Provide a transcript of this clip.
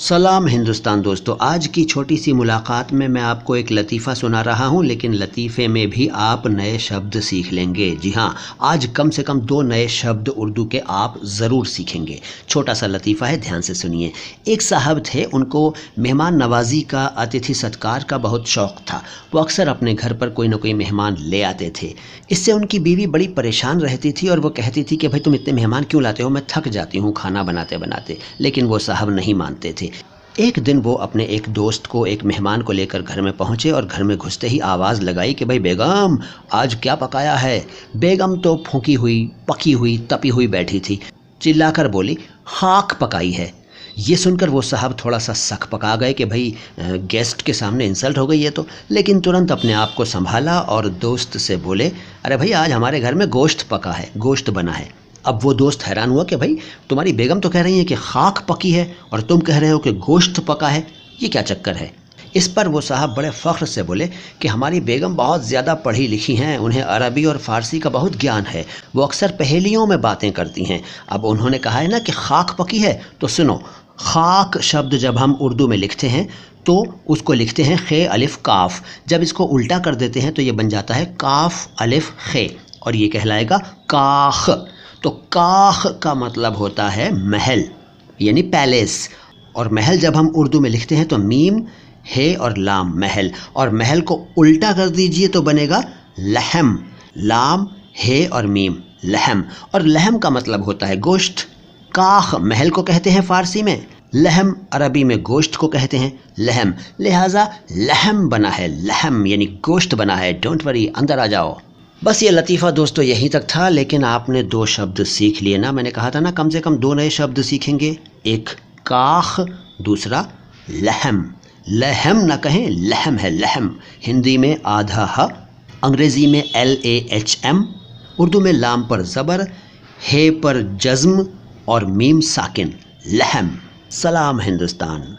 सलाम हिंदुस्तान दोस्तों, आज की छोटी सी मुलाकात में मैं आपको एक लतीफ़ा सुना रहा हूं, लेकिन लतीफ़े में भी आप नए शब्द सीख लेंगे। जी हां, आज कम से कम 2 नए शब्द उर्दू के आप ज़रूर सीखेंगे। छोटा सा लतीफ़ा है, ध्यान से सुनिए। एक साहब थे, उनको मेहमान नवाजी का, अतिथि सत्कार का बहुत शौक़ था। वो अक्सर अपने घर पर कोई ना कोई मेहमान ले आते थे। इससे उनकी बीवी बड़ी परेशान रहती थी और वो कहती थी कि भाई तुम इतने मेहमान क्यों लाते हो, मैं थक जाती हूँ खाना बनाते बनाते। लेकिन वो साहब नहीं मानते थे। एक दिन वो अपने एक दोस्त को, एक मेहमान को लेकर घर में पहुंचे और घर में घुसते ही आवाज़ लगाई कि भाई बेगम, आज क्या पकाया है। बेगम तो फूंकी हुई, पकी हुई, तपी हुई बैठी थी। चिल्लाकर बोली, खाक पकाई है। ये सुनकर वो साहब थोड़ा सा सक पका गए कि भाई गेस्ट के सामने इंसल्ट हो गई है तो। लेकिन तुरंत अपने आप को संभाला और दोस्त से बोले, अरे भाई आज हमारे घर में गोश्त पका है, गोश्त बना है। अब वो दोस्त हैरान हुआ कि भाई तुम्हारी बेगम तो कह रही है कि खाक पकी है और तुम कह रहे हो कि गोश्त पका है, ये क्या चक्कर है। इस पर वो साहब बड़े फ़ख्र से बोले कि हमारी बेगम बहुत ज़्यादा पढ़ी लिखी हैं, उन्हें अरबी और फ़ारसी का बहुत ज्ञान है, वो अक्सर पहेलियों में बातें करती हैं। अब उन्होंने कहा है ना कि खाक पकी है, तो सुनो, खाक शब्द जब हम उर्दू में लिखते हैं तो उसको लिखते हैं खे अलिफ काफ। जब इसको उल्टा कर देते हैं तो ये बन जाता है काफ अलिफ खे और ये कहलाएगा काख। तो काख का मतलब होता है महल यानी पैलेस, और महल जब हम उर्दू में लिखते हैं तो मीम हे और लाम महल, और महल को उल्टा कर दीजिए तो बनेगा लहम, लाम हे और मीम लहम, और लहम का मतलब होता है गोश्त। काख महल को कहते हैं फ़ारसी में, लहम अरबी में गोश्त को कहते हैं लहम, लिहाजा लहम बना है, लहम यानी गोश्त बना है। डोंट वरी, अंदर आ जाओ। बस ये लतीफ़ा दोस्तों यहीं तक था, लेकिन आपने 2 शब्द सीख लिए ना। मैंने कहा था ना कम से कम 2 नए शब्द सीखेंगे, एक काख, दूसरा लहम। लहम ना कहें, लहम है लहम। हिंदी में आधा ह, अंग्रेज़ी में LAHM, उर्दू में लाम पर ज़बर, हे पर जज़्म और मीम साकिन, लहम। सलाम हिंदुस्तान।